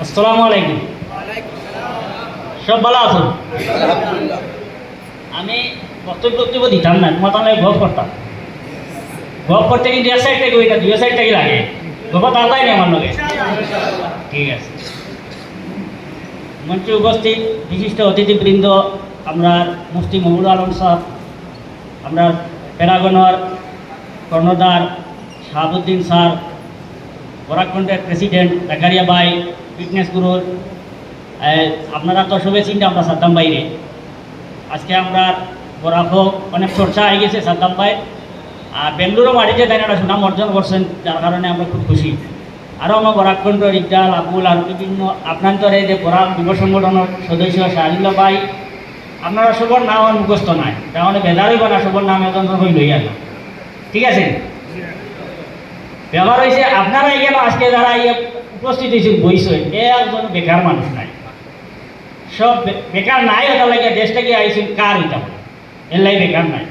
আসসালামু আলাইকুম। সব ভালো আছেন? আমি বক্তব্য দিতাম না, তোমার তাহলে গপ করতাম। গপ করতে কিন্তু এক সাইড থেকে ওইটা দুই সাইড থেকে লাগে। গপ তাড়াতাড়ি নেই আমার লগে। ঠিক আছে। মঞ্চে উপস্থিত বিশিষ্ট অতিথিবৃন্দ, আমরা মুফতি মহবুল আলম সাহেব, আমরা প্যারাগনার কর্ণধার শাহাবুদ্দিন স্যার, বরাকন্ডের প্রেসিডেন্ট জাকারিয়া ভাই, ফিটনেস গুরুর আপনারা তো সবে চিন্তা আমরা সাদ্দাম বাইরে। আজকে আমরা বরাকও অনেক চর্চা হয়ে গেছে সাদ্দাম ভাই, আর বেঙ্গলুরু মাটিতে তাই একটা সুনাম অর্জন করছেন, যার কারণে আমরা খুব খুশি। আরও আমার বরাকণ্ড ইকবাল আবুল আর বিভিন্ন আপনান্তরে যে বরাক যুব সংগঠনের সদস্য শাহিল্লা ভাই, আপনারা সবর নাম মুখস্থ নাই, তার মানে বেজারই বা না সবর নাম এখন হয়ে লইয়া না। ঠিক আছে, ব্যাপার হয়েছে আপনারা এখানে আজকে যারা উপস্থিত হয়েছে বইছেন, একজন বেকার মানুষ নাই। সব বেকার নাই, ওটা লাগে দেশটাকে আইসেন কার এটা এর লাই বেকার নাই।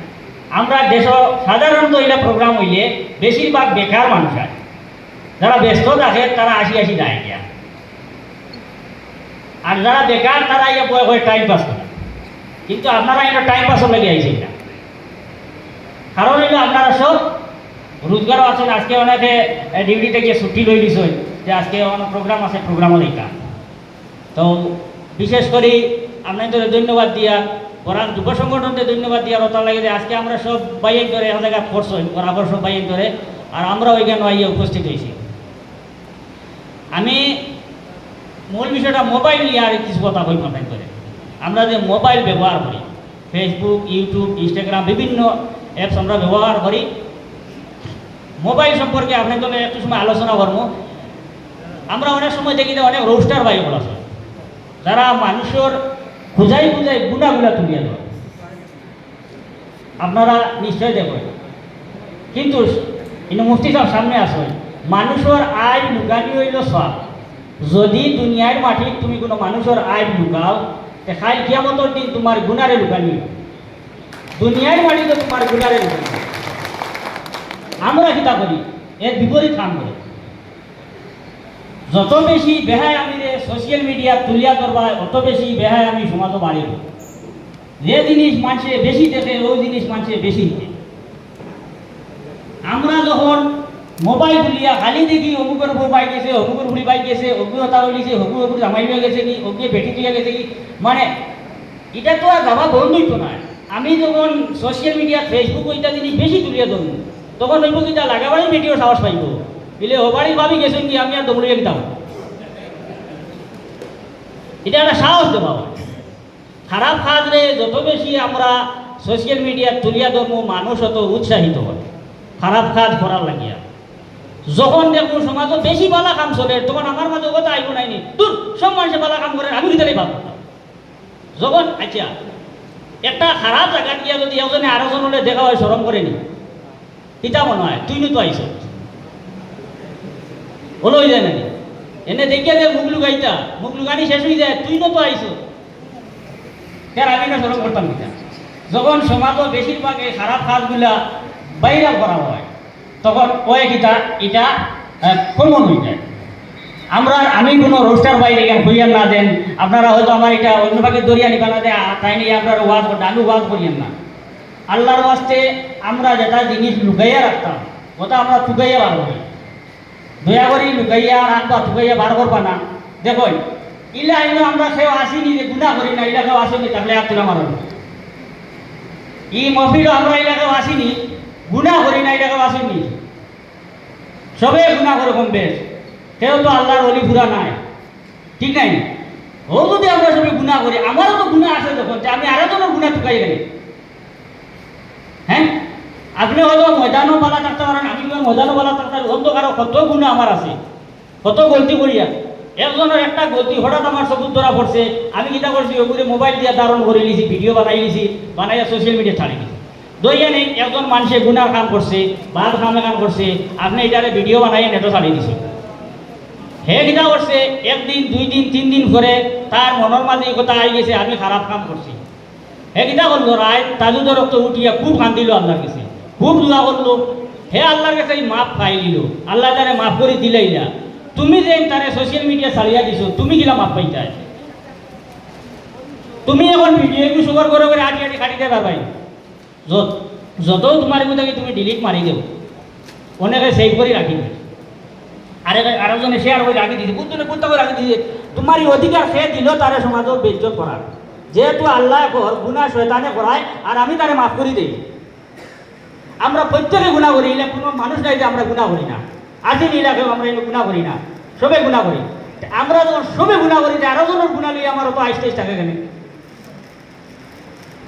আমরা দেশ সাধারণত এটা প্রোগ্রাম হইলে বেশিরভাগ বেকার মানুষ হয়, যারা ব্যস্ত থাকে তারা আসি যায় গিয়া, আর যারা বেকার তারা ইয়ে বয়ে হয়ে টাইম পাস করে। কিন্তু আপনারা এটা টাইম পাসও লেগে আইসেন না, কারণ হইলো আপনারা সব রোজগারও আছেন। আজকে অনেকে ডিউটিতে গিয়ে ছুটি লই দিছেন যে আজকে অনেক প্রোগ্রাম আছে, প্রোগ্রামও দেখা। তো বিশেষ করে আপনাদের ধন্যবাদ দিয়া, বরাক যুব সংগঠনকে ধন্যবাদ দিয়া রতা লাগে যে আজকে আমরা সব বাইন ধরে এক জায়গায় করছি, বরাবর সব বাইন ধরে, আর আমরা ওইখানে আইয়া উপস্থিত হয়েছি। আমি মূল বিষয়টা মোবাইল নিয়ে আর কিছু কথা বই মাথায় করে। আমরা যে মোবাইল ব্যবহার করি, ফেসবুক, ইউটিউব, ইনস্টাগ্রাম, বিভিন্ন অ্যাপস আমরা ব্যবহার করি। মোবাইল সম্পর্কে আপনার জন্য একটু সময় আলোচনা করবো। আমরা অনেক সময় দেখি যে অনেক রোস্টার ভাই বলা আছে, যারা মানুষের খুঁজাই গুণাগুলা তুলিয়ে দেয়, আপনারা নিশ্চয় দেখবেন। কিন্তু মুফতি সাহেব সামনে আসেন, মানুষের আয় লুকানি হইল সব। যদি দুনিয়ার মাটির তুমি কোনো মানুষের আয় লুকাও, খাই কিয়ামতের দিন তোমার গুণারে লুকানি, দুনিয়ার মাটিতে তোমার গুণারে লুকানি। আমরা কিতা করি, এর বিপরীত কাম করি। যত বেশি বেহায় আমি সোশ্যাল মিডিয়া তুলিয়া করবা, অত বেশি বেহায় আমি সমাজও বাড়িব। যে জিনিস মানুষে বেশি দেখে ওই জিনিস মানুষে বেশি দেখে। আমরা যখন মোবাইল তুলিয়া খালি দেখি অমুকের বউ পাই গেছে, অমুকের বুড়ি পাই গেছে, অগুর তার লিছে, হকুর জামাই হয়ে গেছে কি, ওকে বেটি তুইয়া গেছে কি, মানে এটা তো আর যাওয়া বন্ধই তো নয়। আমি যখন সোশ্যাল মিডিয়া ফেসবুক ওইটা জিনিস বেশি তুলিয়া ধরব, তখন ওই বুকিটা লাগাবারই ভিডিও সাহস পাইব, দিলে ওবারই ভাবি গেছেন কি আমি আর দৌড়িয়ে দিতাম। এটা একটা সাহস দেওয়া হয়। খারাপ কাজরে যত বেশি আমরা সোশ্যাল মিডিয়া তুলিয়া ধরবো, মানুষ অত উৎসাহিত হয় খারাপ কাজ করার লাগিয়া। যখন দেখবো সমাজও বেশি বালা কাম চলে, তখন আমার মাঝে কথা আইব নাইনি, তোর সব মানুষে বালা কাম করে, আমি ভিতরে ভাব যখন আচ্ছা একটা খারাপ জায়গা গিয়া যদি একজনে আরো জনলে দেখা হয় শরম করেনি, এটা মনে হয় তুই তো আইস হলো হয়ে যায় নাকি, এনে দেখিয়া যে মুখ লুকাইতা, মুখ লুকানি শেষ হয়ে যায়, তুই তো আইস আমি না শরম করতাম কিনা। যখন সমাজও বেশিরভাগ এই খারাপ কাজগুলা ভাইরাল করা হয়, তখন কয়েকটা এটা কমন হয়ে যায়। আমি কোনো রোস্টার বাইরে হইয়ান না দেন, আপনারা হয়তো আমার এটা অন্য ভাগে দরিয়া নিবা না দেয়, তাই নিয়ে আপনার ওয়াজ করতে আমি ওয়াজ করিয়েন না। আল্লাহর ওয়াস্তে আমরা যেটা জিনিস লুকাইয়া রাখতাম, ওটা আমরা টুকাইয়া বার করি। দয়া করি লুকাইয়া রাখবা, টুকাইয়া বার করবা না। দেখুন ইলা আইনো আমরা সেও আসিনি যে গুণা করি না, ইলা কেউ আসেনি, তাহলে আর তুলা মারো ই মফিলও আমরা এলাকাও আসিনি, গুণা করি না, এলাকাও আসেনি, সবে গুণা করে কম বেশ। কেউ তো আল্লাহর অলি পুরা নাই, ঠিক নাই? ও যদি আমরা সবাই গুণা করি, আমারও তো গুণা আছে যখন, যে আমি আরো জনের গুণা টুকাই গেলি। হ্যাঁ, আপনি হয়তো ময়দানও বালা থাকতে পারেন, আমি ময়দানও বালা থাকতে পারি, অন্ধকারও কত গুণা আমার আছে, কত গলতি করিয়া। একজনের একটা গলতি হঠাৎ আমার চকুর ধরা পড়ছে, আমি কিতা করছি, ওগুলো মোবাইল দিয়ে ধারণ করে নিয়েছি, ভিডিও বানাই নিয়েছি, বানাইয়া সোশ্যাল মিডিয়া ছাড়ি দিয়েছি। দইয়া নেই একজন মানুষে গুণার কাম করছে, বাদ কামে কাম করছে, আপনি এটারে ভিডিও বানাইয়া নেটও ছাড়িয়ে দিছে। হে কিতা করছে, একদিন দুই দিন তিন দিন করে তার মনের মাঝে কথা আই গেছে আমি খারাপ কাম করছি। হে কিতা করলো, রায় তাজুদের রক্ত উঠিয়া খুব কান্দিল আল্লাহর কাছে, খুব দোয়া করলো। হে আল্লাহর কাছে মাফ পাই নিল, আল্লাহ তারে মাফ করে দিলেই না। তুমি যে তারে সোশ্যাল মিডিয়া চালিয়ে দিছো তুমি কিলা মাপ পাইতাই তুমি এখন ভিডিও একটু সুগার করে করে আটি আটি কাটি দেবা ভাই যত তোমার এগুলোকে তুমি ডিলিট মারি দেও অনেকে সেভ করে রাখি দেবে আরেকজনে শেয়ার করে রাখি দিয়েছে বুদ্ধনে বুদ্ধ করে রাখি দিয়েছে তোমার এই অধিকার সে দিল তারা সমাজও বেজ্জত করার যেহেতু আল্লাহ কর গুণা শয়তানে করায় আর আমি তারে মাফ করে দিই আমরা প্রত্যেকে গুণা করি এলে কোনো মানুষ নাই যে আমরা গুণা করি না আজি নিলাকেও আমরা এগুলো গুণা করি না সবে গুণা করি আমরা যখন সবে গুণা করি আরো জনের গুণা লইয়ে আমার অত আইস টাইস থাকে কেন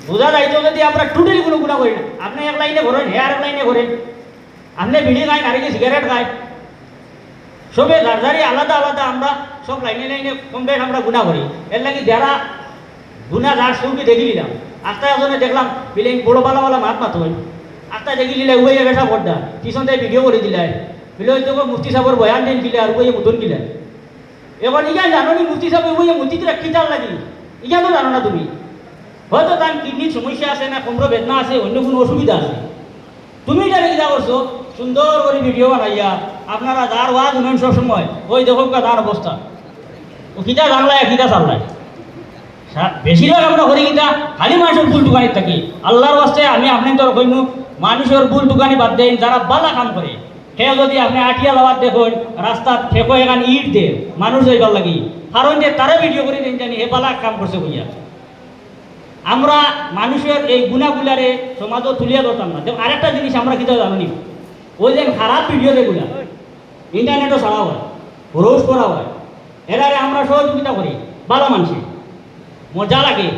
বোঝা যাইতো যদি আমরা টোটালি কোনো গুণা করি না আপনি এক লাইনে করেন হে আরেক লাইনে করেন আপনি বিড়ি খায় নারীকে সিগারেট খায় সবে যার আলাদা আলাদা আমরা সব লাইনে লাইনে কমপ্লেট আমরা গুণা করি এর লাগে যারা গুণা যার সৌকি দেখি নিলাম আস্তে এজনে দেখলাম বিলে বড় পালা মাত মাত হয় আস্তে দেখি নিলে উয়ে বেসা পড়দা পিছন থেকে ভিডিও করে দিলাই বিলে হয়তো মুফতি সাহেবের বয়ান দিন দিলে আর উয়ে মুতন দিলে এখন ইগান জানো নি মুফতি সাহেব উয়ে মুফতিরা কিতার লাগি ইগান তো জানো না তুমি হয়তো তার কিডনির সমস্যা আছে না কোমর বেদনা আছে অন্য কোনো অসুবিধা আছে তুমি এটা কিতা করছো সুন্দর করে ভিডিও বানাইয়া আপনারা যার ওয়াজ উন্নয়ন সব সময় ওই দেখো তার অবস্থা ও কিতা জানলায় কিতা চাল্লায় বেশিরভাগ আমরা করি কিতা খালি মানুষের ভুল দোকানি থাকি আল্লাহর বাস্তে আমি আপনি তো কইম মানুষের ভুল দোকানি বাদ দেন যারা বালা কাম করে সে যদি আপনি আটিয়া লওয়ার দেখুন রাস্তার ঠেকো এখান ইট দে মানুষ হইবার লাগি কারণ যে তারা ভিডিও করে দেন জানি হে বালা কাম করছে বইয়া আমরা মানুষের এই গুণাগুলারে সমাজও তুলিয়া ধরতাম না দেখুন আরেকটা জিনিস আমরা কিতা জানি ওই যে খারাপ ভিডিও যেগুলা ইন্টারনেটও ছাড়া হয় রোজ করা হয় এরারে আমরা সহযোগিতা করি ভালো মানুষের মজা লাগে